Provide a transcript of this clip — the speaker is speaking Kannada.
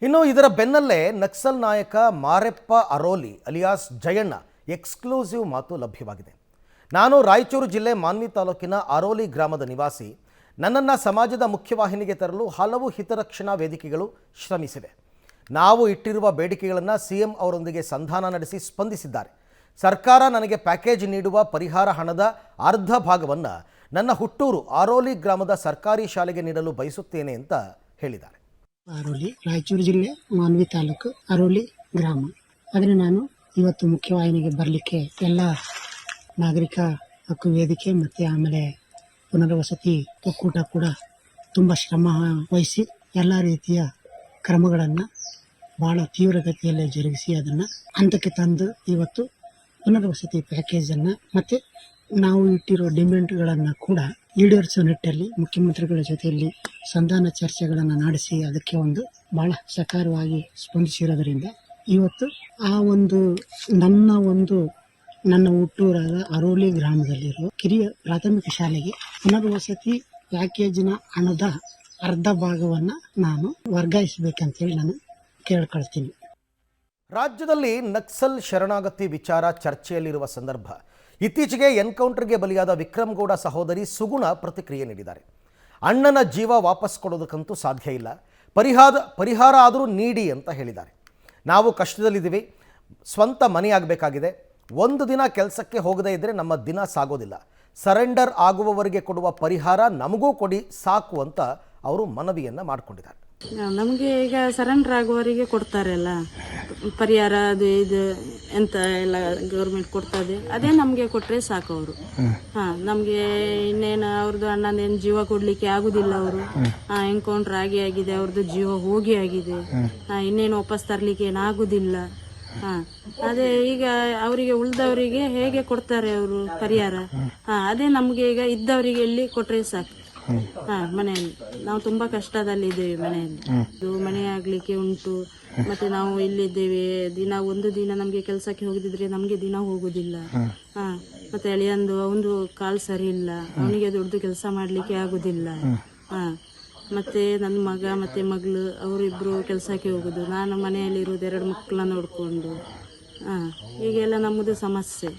ಇನ್ನು ಇದರ ಬೆನ್ನಲ್ಲೇ ನಕ್ಸಲ್ ನಾಯಕ ಮಾರೆಪ್ಪ ಅರೋಲಿ ಅಲಿಯಾಸ್ ಜಯಣ್ಣ ಎಕ್ಸ್ಕ್ಲೂಸಿವ್ ಮಾತು ಲಭ್ಯವಾಗಿದೆ. ನಾನು ರಾಯಚೂರು ಜಿಲ್ಲೆ ಮಾನ್ವಿ ತಾಲೂಕಿನ ಅರೋಲಿ ಗ್ರಾಮದ ನಿವಾಸಿ. ನನ್ನನ್ನು ಸಮಾಜದ ಮುಖ್ಯವಾಹಿನಿಗೆ ತರಲು ಹಲವು ಹಿತರಕ್ಷಣಾ ವೇದಿಕೆಗಳು ಶ್ರಮಿಸಿವೆ. ನಾವು ಇಟ್ಟಿರುವ ಬೇಡಿಕೆಗಳನ್ನು ಸಿಎಂ ಅವರೊಂದಿಗೆ ಸಂಧಾನ ನಡೆಸಿ ಸ್ಪಂದಿಸಿದ್ದಾರೆ. ಸರ್ಕಾರ ನನಗೆ ಪ್ಯಾಕೇಜ್ ನೀಡುವ ಪರಿಹಾರ ಹಣದ ಅರ್ಧ ಭಾಗವನ್ನು ನನ್ನ ಹುಟ್ಟೂರು ಅರೋಲಿ ಗ್ರಾಮದ ಸರ್ಕಾರಿ ಶಾಲೆಗೆ ನೀಡಲು ಬಯಸುತ್ತೇನೆ ಅಂತ ಹೇಳಿದ್ದಾರೆ. ಅರೋಲಿ ರಾಯಚೂರು ಜಿಲ್ಲೆ ಮಾನ್ವಿ ತಾಲೂಕು ಅರೋಲಿ ಗ್ರಾಮ. ಆದರೆ ನಾನು ಇವತ್ತು ಮುಖ್ಯವಾಹಿನಿಗೆ ಬರಲಿಕ್ಕೆ ಎಲ್ಲ ನಾಗರಿಕ ಹಕ್ಕು ವೇದಿಕೆ ಮತ್ತು ಆಮೇಲೆ ಪುನರ್ವಸತಿ ಒಕ್ಕೂಟ ಕೂಡ ತುಂಬ ಶ್ರಮ ವಹಿಸಿ ಎಲ್ಲ ರೀತಿಯ ಕ್ರಮಗಳನ್ನು ಭಾಳ ತೀವ್ರಗತಿಯಲ್ಲಿ ಜರುಗಿಸಿ ಅದನ್ನು ಹಂತಕ್ಕೆ ತಂದು ಇವತ್ತು ಪುನರ್ವಸತಿ ಪ್ಯಾಕೇಜನ್ನು ಮತ್ತು ನಾವು ಇಟ್ಟಿರೋ ಡಿಮ್ಯಾಂಡ್ಗಳನ್ನು ಕೂಡ ಈಡೇರಿಸುವ ನಿಟ್ಟಲ್ಲಿ ಮುಖ್ಯಮಂತ್ರಿಗಳ ಜೊತೆಯಲ್ಲಿ ಸಂಧಾನ ಚರ್ಚೆಗಳನ್ನು ನಡೆಸಿ ಅದಕ್ಕೆ ಒಂದು ಭಾಳ ಸಕಾರವಾಗಿ ಸ್ಪಂದಿಸಿರೋದರಿಂದ ಇವತ್ತು ಆ ಒಂದು ನನ್ನ ಹುಟ್ಟೂರಾದ ಅರೋಲಿ ಗ್ರಾಮದಲ್ಲಿರುವ ಕಿರಿಯ ಪ್ರಾಥಮಿಕ ಶಾಲೆಗೆ ಪುನರ್ವಸತಿ ಪ್ಯಾಕೇಜಿನ ಹಣದ ಅರ್ಧ ಭಾಗವನ್ನು ನಾನು ವರ್ಗಾಯಿಸಬೇಕಂತೇಳಿ ನಾನು ಕೇಳ್ಕೊಳ್ತೀನಿ. ರಾಜ್ಯದಲ್ಲಿ ನಕ್ಸಲ್ ಶರಣಾಗತಿ ವಿಚಾರ ಚರ್ಚೆಯಲ್ಲಿರುವ ಸಂದರ್ಭ ಇತ್ತೀಚೆಗೆ ಎನ್ಕೌಂಟರ್ಗೆ ಬಲಿಯಾದ ವಿಕ್ರಮ್ ಗೌಡ ಸಹೋದರಿ ಸುಗುಣ ಪ್ರತಿಕ್ರಿಯೆ ನೀಡಿದ್ದಾರೆ. ಅಣ್ಣನ ಜೀವ ವಾಪಸ್ ಕೊಡೋದಕ್ಕಂತೂ ಸಾಧ್ಯ ಇಲ್ಲ, ಪರಿಹಾರ ಆದರೂ ನೀಡಿ ಅಂತ ಹೇಳಿದ್ದಾರೆ. ನಾವು ಕಷ್ಟದಲ್ಲಿದ್ದೀವಿ, ಸ್ವಂತ ಮನೆಯಾಗಬೇಕಾಗಿದೆ. ಒಂದು ದಿನ ಕೆಲಸಕ್ಕೆ ಹೋಗದೇ ಇದ್ದರೆ ನಮ್ಮ ದಿನ ಸಾಗೋದಿಲ್ಲ. ಸರೆಂಡರ್ ಆಗುವವರೆಗೆ ಕೊಡುವ ಪರಿಹಾರ ನಮಗೂ ಕೊಡಿ ಸಾಕು ಅಂತ ಅವರು ಮನವಿಯನ್ನು ಮಾಡಿಕೊಂಡಿದ್ದಾರೆ. ನಮಗೆ ಈಗ ಸರೆಂಡರ್ ಆಗುವವರಿಗೆ ಕೊಡ್ತಾರಲ್ಲ ಪರಿಹಾರ, ಅದು ಇದು ಎಂತ ಎಲ್ಲ ಗೌರ್ಮೆಂಟ್ ಕೊಡ್ತದೆ, ಅದೇ ನಮಗೆ ಕೊಟ್ಟರೆ ಸಾಕು ಅವರು. ನಮಗೆ ಇನ್ನೇನು ಅವ್ರದ್ದು ಅಣ್ಣನೇನು ಜೀವ ಕೊಡಲಿಕ್ಕೆ ಆಗುದಿಲ್ಲ. ಅವರು ಎನ್ಕೌಂಟ್ರ್ ಆಗಿದೆ, ಅವ್ರದ್ದು ಜೀವ ಹೋಗಿ ಆಗಿದೆ. ಇನ್ನೇನು ವಾಪಸ್ ತರಲಿಕ್ಕೆ ಏನಾಗುದಿಲ್ಲ. ಅದೇ ಈಗ ಅವರಿಗೆ ಉಳಿದವರಿಗೆ ಹೇಗೆ ಕೊಡ್ತಾರೆ ಅವರು ಪರಿಹಾರ? ಅದೇ ನಮಗೆ ಈಗ ಇದ್ದವರಿಗೆ ಎಲ್ಲಿ ಕೊಟ್ಟರೆ ಸಾಕು. ಮನೆಯಲ್ಲಿ ನಾವು ತುಂಬಾ ಕಷ್ಟದಲ್ಲಿದ್ದೇವೆ. ಮನೆಯಲ್ಲಿ ಮನೆ ಆಗ್ಲಿಕ್ಕೆ ಉಂಟು, ಮತ್ತೆ ನಾವು ಇಲ್ಲಿದ್ದೇವೆ. ಒಂದು ದಿನ ನಮ್ಗೆ ಕೆಲಸಕ್ಕೆ ಹೋಗಿದ್ರೆ ನಮ್ಗೆ ದಿನ ಹೋಗುದಿಲ್ಲ. ಮತ್ತೆ ಅಳಿಯಂದು ಅವನು ಕಾಲ್ ಸರಿ ಇಲ್ಲ, ಅವನಿಗೆ ದೊಡ್ಡ ಕೆಲಸ ಮಾಡ್ಲಿಕ್ಕೆ ಆಗುದಿಲ್ಲ. ಮತ್ತೆ ನನ್ನ ಮಗ ಮತ್ತೆ ಮಗಳು ಅವರಿಬ್ರು ಕೆಲಸಕ್ಕೆ ಹೋಗುದು, ನಾನು ಮನೆಯಲ್ಲಿ ಇರುವುದು 2 ಮಕ್ಕಳನ್ನ ನೋಡ್ಕೊಂಡು. ಹೀಗೆಲ್ಲ ನಮ್ಮದು ಸಮಸ್ಯೆ.